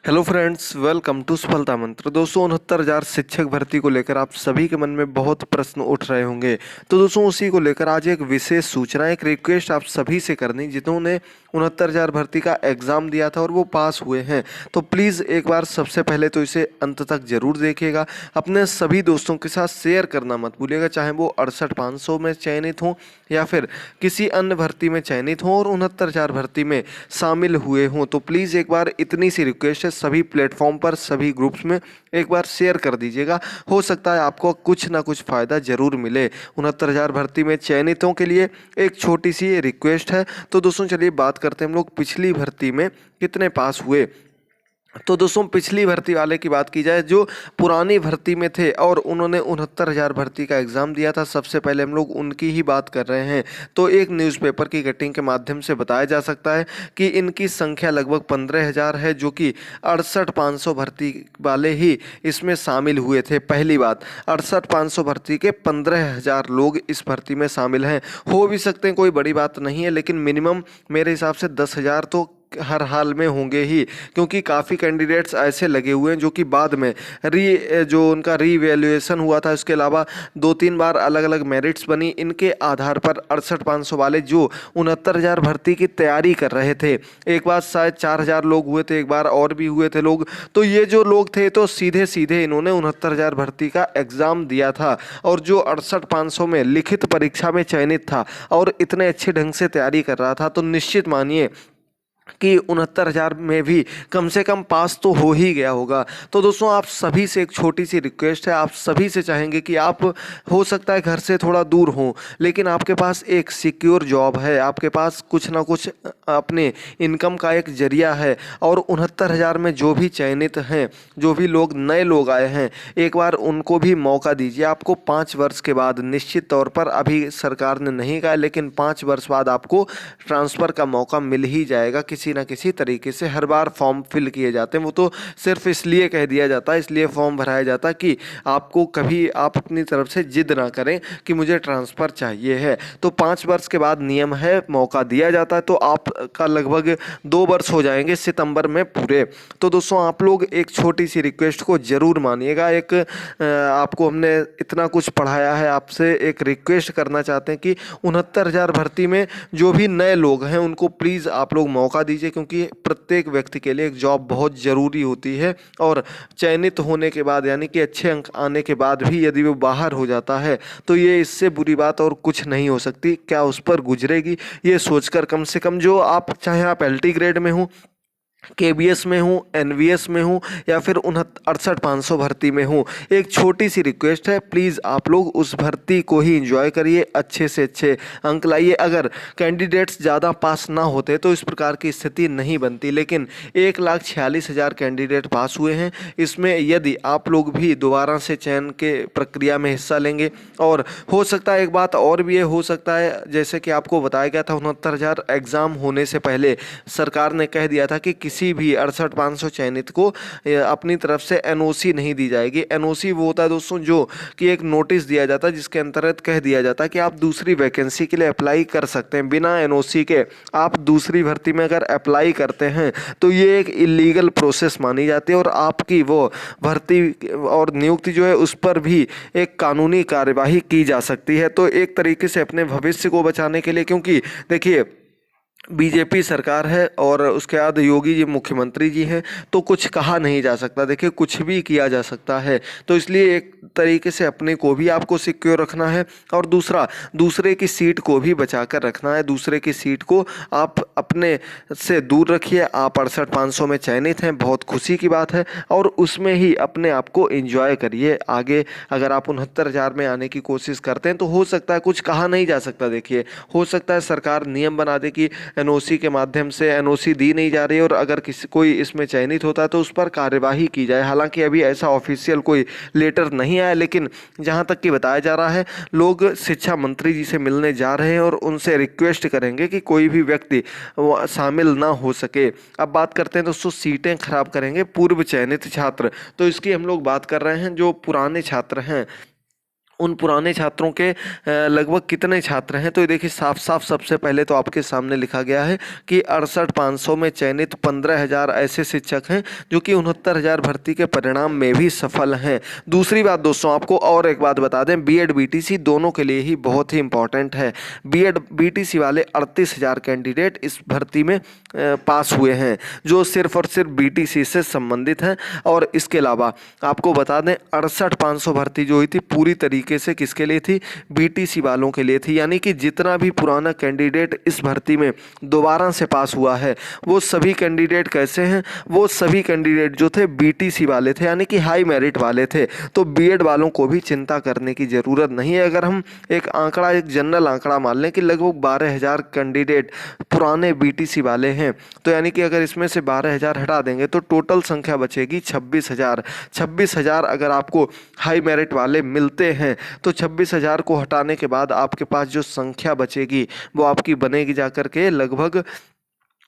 Hello friends, welcome to सफलता मंत्र। दोस्तों, 69,000 शिक्षक भर्ती को लेकर आप सभी के मन में बहुत प्रश्न उठ रहे होंगे। तो दोस्तों, उसी को लेकर आज एक विशेष सूचना, एक रिक्वेस्ट आप सभी से करनी, जिन्होंने 69,000 भर्ती का एग्ज़ाम दिया था और वो पास हुए हैं। तो प्लीज़ एक बार सबसे पहले तो इसे अंत तक ज़रूर देखिएगा। अपने सभी दोस्तों के साथ शेयर करना मत भूलिएगा, चाहे वो 68,500 में चयनित हों या फिर किसी अन्य भर्ती में चयनित हों और 69,000 भर्ती में शामिल हुए हों। तो प्लीज़ एक बार इतनी सी रिक्वेस्ट है, सभी प्लेटफॉर्म पर, सभी ग्रुप्स में एक बार शेयर कर दीजिएगा। हो सकता है आपको कुछ ना कुछ फ़ायदा ज़रूर मिले। 69,000 भर्ती में चयनितों के लिए एक छोटी सी रिक्वेस्ट है। तो दोस्तों, चलिए बात करते हैं हम लोग पिछली भर्ती में कितने पास हुए। तो दोस्तों, पिछली भर्ती वाले की बात की जाए, जो पुरानी भर्ती में थे और उन्होंने 69,000 भर्ती का एग्ज़ाम दिया था, सबसे पहले हम लोग उनकी ही बात कर रहे हैं। तो एक न्यूज़पेपर की कटिंग के माध्यम से बताया जा सकता है कि इनकी संख्या लगभग 15,000 है, जो कि 68,500 भर्ती वाले ही इसमें शामिल हुए थे। पहली बात, 68,500 भर्ती के 15,000 लोग इस भर्ती में शामिल हैं। हो भी सकते हैं, कोई बड़ी बात नहीं है, लेकिन मिनिमम मेरे हिसाब से 10,000 तो हर हाल में होंगे ही, क्योंकि काफ़ी कैंडिडेट्स ऐसे लगे हुए हैं जो कि बाद में जो उनका रीवैल्यूएशन हुआ था, इसके अलावा 2-3 बार अलग अलग मेरिट्स बनी, इनके आधार पर 68,500 वाले जो 69,000 भर्ती की तैयारी कर रहे थे, एक बार शायद 4,000 लोग हुए थे, एक बार और भी हुए थे लोग। तो ये जो लोग थे, तो सीधे सीधे इन्होंने 69,000 भर्ती का एग्ज़ाम दिया था, और जो 68,500 में लिखित परीक्षा में चयनित था और इतने अच्छे ढंग से तैयारी कर रहा था, तो निश्चित मानिए कि 69,000 में भी कम से कम पास तो हो ही गया होगा। तो दोस्तों, आप सभी से एक छोटी सी रिक्वेस्ट है, आप सभी से चाहेंगे कि आप, हो सकता है घर से थोड़ा दूर हों, लेकिन आपके पास एक सिक्योर जॉब है, आपके पास कुछ ना कुछ अपने इनकम का एक जरिया है, और 69,000 में जो भी चयनित हैं, जो भी लोग नए लोग आए हैं, एक बार उनको भी मौका दीजिए। आपको 5 वर्ष के बाद निश्चित तौर पर, अभी सरकार ने नहीं कहा, लेकिन 5 वर्ष बाद आपको ट्रांसफ़र का मौका मिल ही जाएगा किसी ना किसी तरीके से। हर बार फॉर्म फिल किए जाते हैं, वो तो सिर्फ इसलिए कह दिया जाता है, इसलिए फॉर्म भराया जाता है कि आपको कभी, आप अपनी तरफ से जिद ना करें कि मुझे ट्रांसफ़र चाहिए है। तो 5 वर्ष के बाद नियम है, मौका दिया जाता है। तो आपका लगभग 2 वर्ष हो जाएंगे सितंबर में पूरे। तो दोस्तों, आप लोग एक छोटी सी रिक्वेस्ट को ज़रूर मानिएगा। एक आपको हमने इतना कुछ पढ़ाया है, आपसे एक रिक्वेस्ट करना चाहते हैं कि 69,000 भर्ती में जो भी नए लोग हैं, उनको प्लीज़ आप लोग मौका दीजिए, क्योंकि प्रत्येक व्यक्ति के लिए एक जॉब बहुत ज़रूरी होती है। और चयनित होने के बाद, यानी कि अच्छे अंक आने के बाद भी यदि वो बाहर हो जाता है, तो ये इससे बुरी बात और कुछ नहीं हो सकती। क्या उस पर गुजरेगी, ये सोचकर कम से कम, जो आप, चाहे आप एलटी ग्रेड में हूँ, केबीएस में हूँ, एनवीएस में हूँ, या फिर 68,500 भर्ती में हूँ, एक छोटी सी रिक्वेस्ट है, प्लीज़ आप लोग उस भर्ती को ही एंजॉय करिए, अच्छे से अच्छे अंक लाइए। अगर कैंडिडेट्स ज़्यादा पास ना होते तो इस प्रकार की स्थिति नहीं बनती, लेकिन 1,46,000 कैंडिडेट पास हुए हैं। इसमें यदि आप लोग भी दोबारा से चयन के प्रक्रिया में हिस्सा लेंगे, और हो सकता है एक बात और भी है, हो सकता है जैसे कि आपको बताया गया था, 69,000 एग्ज़ाम होने से पहले सरकार ने कह दिया था कि किसी भी 68,500 चयनित को अपनी तरफ से एनओसी नहीं दी जाएगी। एनओसी वो होता है दोस्तों, जो कि एक नोटिस दिया जाता है, जिसके अंतर्गत कह दिया जाता है कि आप दूसरी वैकेंसी के लिए अप्लाई कर सकते हैं। बिना एनओसी के आप दूसरी भर्ती में अगर अप्लाई करते हैं, तो ये एक इलीगल प्रोसेस मानी जाती है, और आपकी वो भर्ती और नियुक्ति जो है, उस पर भी एक कानूनी कार्यवाही की जा सकती है। तो एक तरीके से अपने भविष्य को बचाने के लिए, क्योंकि देखिए, बीजेपी सरकार है और उसके बाद योगी जी मुख्यमंत्री जी हैं, तो कुछ कहा नहीं जा सकता। देखिए, कुछ भी किया जा सकता है, तो इसलिए एक तरीके से अपने को भी आपको सिक्योर रखना है, और दूसरा, दूसरे की सीट को भी बचा कर रखना है। दूसरे की सीट को आप अपने से दूर रखिए। आप 68,500 में चयनित हैं, बहुत खुशी की बात है, और उसमें ही अपने आप को एंजॉय करिए। आगे अगर आप 69,000 में आने की कोशिश करते हैं, तो हो सकता है, कुछ कहा नहीं जा सकता। देखिए, हो सकता है सरकार नियम बना दे कि एनओसी के माध्यम से एनओसी दी नहीं जा रही है, और अगर कोई इसमें चयनित होता है तो उस पर कार्यवाही की जाए। हालांकि अभी ऐसा ऑफिशियल कोई लेटर नहीं आया, लेकिन जहां तक कि बताया जा रहा है, लोग शिक्षा मंत्री जी से मिलने जा रहे हैं और उनसे रिक्वेस्ट करेंगे कि कोई भी व्यक्ति शामिल ना हो सके। अब बात करते हैं दोस्तों, सीटें खराब करेंगे पूर्व चयनित छात्र। तो इसकी हम लोग बात कर रहे हैं, जो पुराने छात्र हैं उन पुराने छात्रों के लगभग कितने छात्र हैं, तो ये देखिए साफ साफ सबसे पहले तो आपके सामने लिखा गया है कि 68,500 में चयनित 15,000 ऐसे शिक्षक हैं जो कि 69,000 भर्ती के परिणाम में भी सफल हैं। दूसरी बात दोस्तों, आपको और एक बात बता दें, बीएड बीटीसी दोनों के लिए ही बहुत ही इंपॉर्टेंट है। बीएड बीटीसी वाले 38,000 कैंडिडेट इस भर्ती में पास हुए हैं जो सिर्फ और सिर्फ बीटीसी से संबंधित हैं। और इसके अलावा आपको बता दें 68,500 भर्ती जो हुई थी पूरी तरीके से किसके लिए थी, बीटीसी वालों के लिए थी। यानी कि जितना भी पुराना कैंडिडेट इस भर्ती में दोबारा से पास हुआ है वो सभी कैंडिडेट कैसे हैं, वो सभी कैंडिडेट जो थे बीटीसी वाले थे, यानी कि हाई मेरिट वाले थे। तो बीएड वालों को भी चिंता करने की ज़रूरत नहीं है। अगर हम एक आंकड़ा, एक जनरल आंकड़ा मान लें कि लगभग 12,000 कैंडिडेट पुराने बीटीसी वाले हैं, तो यानी कि अगर इसमें से 12,000 हटा देंगे तो टोटल संख्या बचेगी 26,000। 26,000 अगर आपको हाई मेरिट वाले मिलते हैं तो 26,000 को हटाने के बाद आपके पास जो संख्या बचेगी वो आपकी बनेगी जाकर के लगभग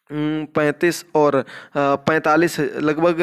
35 और 45, लगभग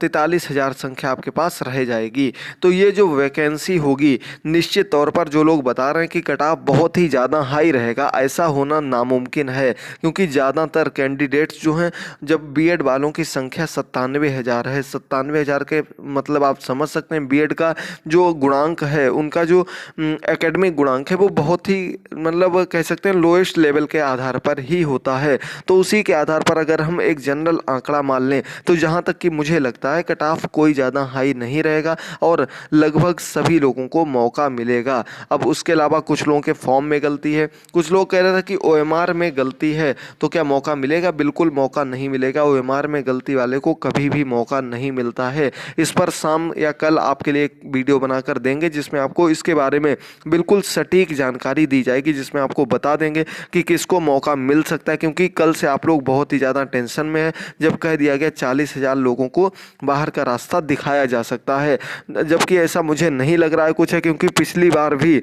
43,000 संख्या आपके पास रह जाएगी। तो ये जो वैकेंसी होगी, निश्चित तौर पर जो लोग बता रहे हैं कि कट ऑफ बहुत ही ज़्यादा हाई रहेगा, ऐसा होना नामुमकिन है। क्योंकि ज़्यादातर कैंडिडेट्स जो हैं, जब बीएड वालों की संख्या 97,000 है, 97,000 के मतलब आप समझ सकते हैं बीएड का जो गुणांक है, उनका जो एकेडमिक गुणांक है वो बहुत ही मतलब कह सकते हैं लोएस्ट लेवल के आधार पर ही होता है। तो उसी के आधार पर अगर हम एक जनरल आंकड़ा मान लें तो जहां तक कि मुझे लगता है कट ऑफ कोई ज़्यादा हाई नहीं रहेगा और लगभग सभी लोगों को मौका मिलेगा। अब उसके अलावा कुछ लोगों के फॉर्म में गलती है, कुछ लोग कह रहे थे कि ओएमआर में गलती है तो क्या मौका मिलेगा, बिल्कुल मौका नहीं मिलेगा। ओएमआर में गलती वाले को कभी भी मौका नहीं मिलता है। इस पर शाम या कल आपके लिए एक वीडियो बनाकर देंगे जिसमें आपको इसके बारे में बिल्कुल सटीक जानकारी दी जाएगी, जिसमें आपको बता देंगे कि किसको मौका मिल सकता है। क्योंकि कल से आप लोग बहुत ही ज़्यादा टेंशन में है जब कह दिया गया 40,000 लोगों को बाहर का रास्ता दिखाया जा सकता है, जबकि ऐसा मुझे नहीं लग रहा है कुछ है। क्योंकि पिछली बार भी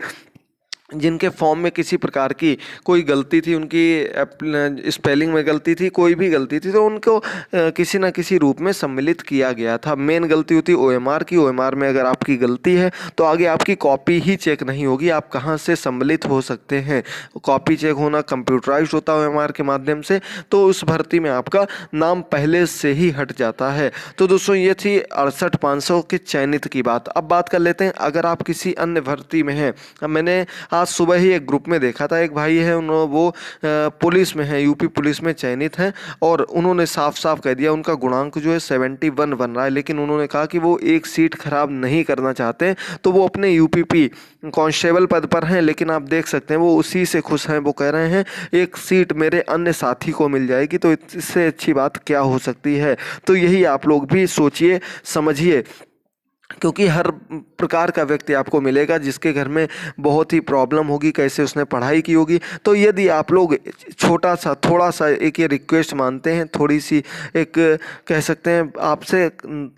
जिनके फॉर्म में किसी प्रकार की कोई गलती थी, उनकी स्पेलिंग में गलती थी, कोई भी गलती थी, तो उनको किसी न किसी रूप में सम्मिलित किया गया था। मेन गलती होती ओएमआर की। ओएमआर में अगर आपकी गलती है तो आगे आपकी कॉपी ही चेक नहीं होगी, आप कहाँ से सम्मिलित हो सकते हैं। कॉपी चेक होना कंप्यूटराइज्ड होता है ओएमआर के माध्यम से, तो उस भर्ती में आपका नाम पहले से ही हट जाता है। तो दोस्तों ये थी 68,500 के चयनित की बात। अब बात कर लेते हैं अगर आप किसी अन्य भर्ती में हैं। मैंने आज सुबह ही एक ग्रुप में देखा था, एक भाई है वो पुलिस में है, यूपी पुलिस में चयनित हैं और उन्होंने साफ साफ कह दिया उनका गुणांक जो है 71 बन रहा है। लेकिन उन्होंने कहा कि वो एक सीट खराब नहीं करना चाहते, तो वो अपने यूपीपी कांस्टेबल पद पर हैं। लेकिन आप देख सकते हैं वो उसी से खुश हैं। वो कह रहे हैं एक सीट मेरे अन्य साथी को मिल जाएगी, तो इससे अच्छी बात क्या हो सकती है। तो यही आप लोग भी सोचिए समझिए, क्योंकि हर प्रकार का व्यक्ति आपको मिलेगा जिसके घर में बहुत ही प्रॉब्लम होगी, कैसे उसने पढ़ाई की होगी। तो यदि आप लोग छोटा सा थोड़ा सा एक ये रिक्वेस्ट मानते हैं, थोड़ी सी एक कह सकते हैं आपसे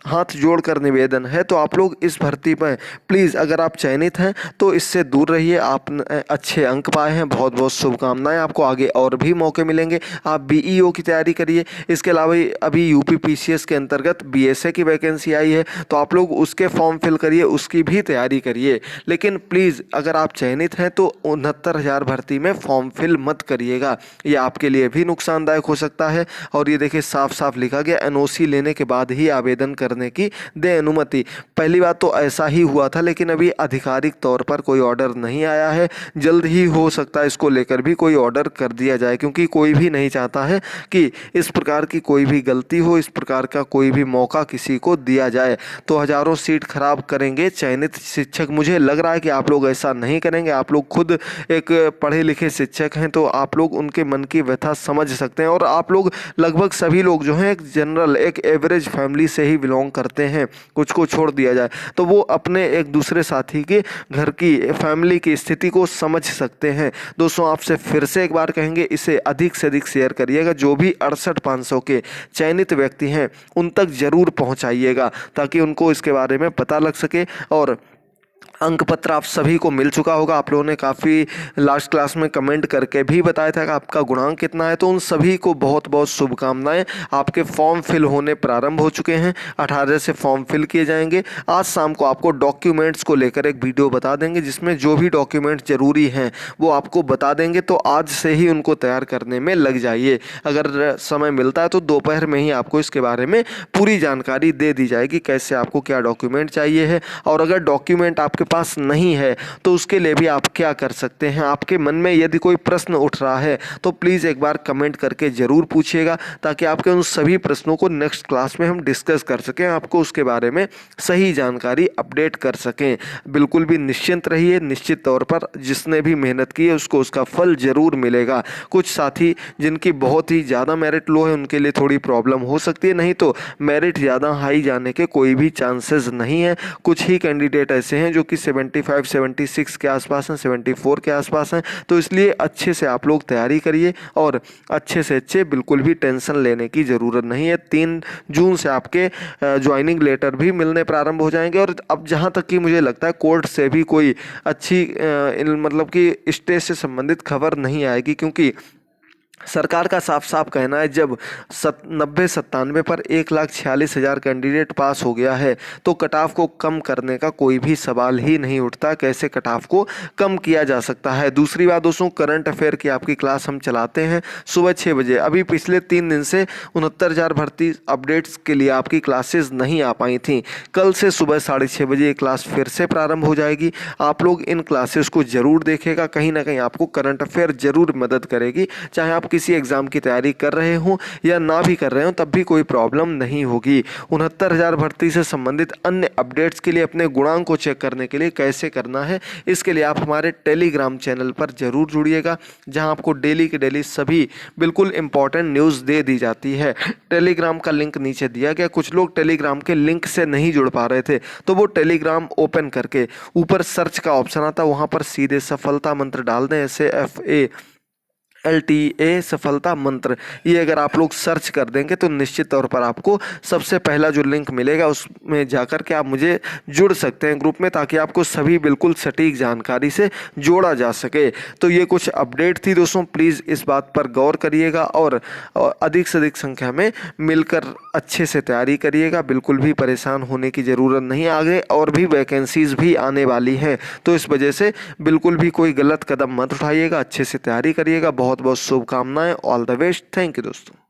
हाथ जोड़कर निवेदन है, तो आप लोग इस भर्ती पर प्लीज़ अगर आप चयनित हैं तो इससे दूर रहिए। आप अच्छे अंक पाए हैं, बहुत बहुत शुभकामनाएं, आपको आगे और भी मौके मिलेंगे। आप बीईओ की तैयारी करिए। इसके अलावा अभी यूपी पीसीएस के अंतर्गत बीएसए की वैकेंसी आई है, तो आप लोग उसके फॉर्म फिल करिए, उसकी भी तैयारी करिए। लेकिन प्लीज़ अगर आप चयनित हैं तो 69,000 भर्ती में फॉर्म फिल मत करिएगा, ये आपके लिए भी नुकसानदायक हो सकता है। और ये देखिए साफ साफ लिखा गया एनओसी लेने के बाद ही आवेदन करने की दे अनुमति। पहली बात तो ऐसा ही हुआ था, लेकिन अभी आधिकारिक तौर पर कोई ऑर्डर नहीं आया है। जल्द ही हो सकता है इसको लेकर भी कोई ऑर्डर कर दिया जाए, क्योंकि कोई भी नहीं चाहता है कि इस प्रकार की कोई भी गलती हो, इस प्रकार का कोई भी मौका किसी को दिया जाए। तो हज़ारों सीट खराब करेंगे चयनित शिक्षक। मुझे लग रहा है कि आप लोग ऐसा नहीं करेंगे। आप लोग खुद एक पढ़े लिखे शिक्षक हैं, तो आप लोग उनके मन की व्यथा समझ सकते हैं। और आप लोग लगभग सभी लोग जो हैं एक जनरल, एक एवरेज फैमिली से ही बिलोंग करते हैं। कुछ को छोड़ दिया जाए तो वो अपने एक दूसरे साथी के घर की फैमिली की स्थिति को समझ सकते हैं। दोस्तों आपसे फिर से एक बार कहेंगे, इसे अधिक से अधिक शेयर करिएगा। जो भी 68,500 के चयनित व्यक्ति हैं उन तक जरूर पहुंचाइएगा, ताकि उनको इसके बारे में पता लग सके और अंक पत्र आप सभी को मिल चुका होगा। आप लोगों ने काफ़ी लास्ट क्लास में कमेंट करके भी बताया था कि आपका गुणांक कितना है, तो उन सभी को बहुत बहुत शुभकामनाएं। आपके फॉर्म फिल होने प्रारंभ हो चुके हैं, 18 से फॉर्म फिल किए जाएंगे। आज शाम को आपको डॉक्यूमेंट्स को लेकर एक वीडियो बता देंगे, जिसमें जो भी डॉक्यूमेंट्स ज़रूरी हैं वो आपको बता देंगे, तो आज से ही उनको तैयार करने में लग जाइए। अगर समय मिलता है तो दोपहर में ही आपको इसके बारे में पूरी जानकारी दे दी जाएगी, कैसे आपको क्या डॉक्यूमेंट चाहिए है। और अगर डॉक्यूमेंट आपके पास नहीं है तो उसके लिए भी आप क्या कर सकते हैं, आपके मन में यदि कोई प्रश्न उठ रहा है तो प्लीज़ एक बार कमेंट करके ज़रूर पूछिएगा, ताकि आपके उन सभी प्रश्नों को नेक्स्ट क्लास में हम डिस्कस कर सकें, आपको उसके बारे में सही जानकारी अपडेट कर सकें। बिल्कुल भी निश्चिंत रहिए, निश्चित तौर पर जिसने भी मेहनत की है उसको उसका फल ज़रूर मिलेगा। कुछ साथी जिनकी बहुत ही ज़्यादा मेरिट लो है उनके लिए थोड़ी प्रॉब्लम हो सकती है, नहीं तो मेरिट ज़्यादा हाई जाने के कोई भी चांसेस नहीं है। कुछ ही कैंडिडेट ऐसे हैं जो कि 75 76 के आसपास हैं, 74 के आसपास हैं, तो इसलिए अच्छे से आप लोग तैयारी करिए और अच्छे से अच्छे, बिल्कुल भी टेंशन लेने की ज़रूरत नहीं है। 3 जून से आपके ज्वाइनिंग लेटर भी मिलने प्रारंभ हो जाएंगे। और अब जहां तक कि मुझे लगता है कोर्ट से भी कोई अच्छी मतलब कि स्टेज से संबंधित खबर नहीं आएगी, क्योंकि सरकार का साफ साफ कहना है जब 90-97 पर 1,46,000 कैंडिडेट पास हो गया है तो कट ऑफ को कम करने का कोई भी सवाल ही नहीं उठता। कैसे कट ऑफ को कम किया जा सकता है। दूसरी बात दोस्तों, करंट अफेयर की आपकी क्लास हम चलाते हैं सुबह 6 बजे। अभी पिछले 3 दिन से 69,000 भर्ती अपडेट्स के लिए आपकी क्लासेस नहीं आ पाई थी। कल से सुबह 6:30 बजे ये क्लास फिर से प्रारंभ हो जाएगी। आप लोग इन क्लासेस को ज़रूर देखेगा, कहीं ना कहीं आपको करंट अफेयर ज़रूर मदद करेगी। चाहे आप किसी एग्जाम की तैयारी कर रहे हो या ना भी कर रहे हो तब भी कोई प्रॉब्लम नहीं होगी। 69,000 भर्ती से संबंधित अन्य अपडेट्स के लिए, अपने गुणांक को चेक करने के लिए कैसे करना है, इसके लिए आप हमारे टेलीग्राम चैनल पर जरूर जुड़िएगा, जहां आपको डेली के डेली सभी बिल्कुल इंपॉर्टेंट न्यूज़ दे दी जाती है। टेलीग्राम का लिंक नीचे दिया गया। कुछ लोग टेलीग्राम के लिंक से नहीं जुड़ पा रहे थे, तो वो टेलीग्राम ओपन करके ऊपर सर्च का ऑप्शन आता, वहां पर सीधे सफलता मंत्र डाल दें, SAFALTA सफलता मंत्र। ये अगर आप लोग सर्च कर देंगे तो निश्चित तौर पर आपको सबसे पहला जो लिंक मिलेगा उसमें जाकर के आप मुझे जुड़ सकते हैं ग्रुप में, ताकि आपको सभी बिल्कुल सटीक जानकारी से जोड़ा जा सके। तो ये कुछ अपडेट थी दोस्तों, प्लीज़ इस बात पर गौर करिएगा और अधिक से अधिक संख्या में मिलकर अच्छे से तैयारी करिएगा। बिल्कुल भी परेशान होने की ज़रूरत नहीं, आगे और भी वैकेंसीज भी आने वाली हैं, तो इस वजह से बिल्कुल भी कोई गलत कदम मत उठाइएगा, अच्छे से तैयारी करिएगा। बहुत बहुत शुभकामनाएं। All the best. Thank you दोस्तों।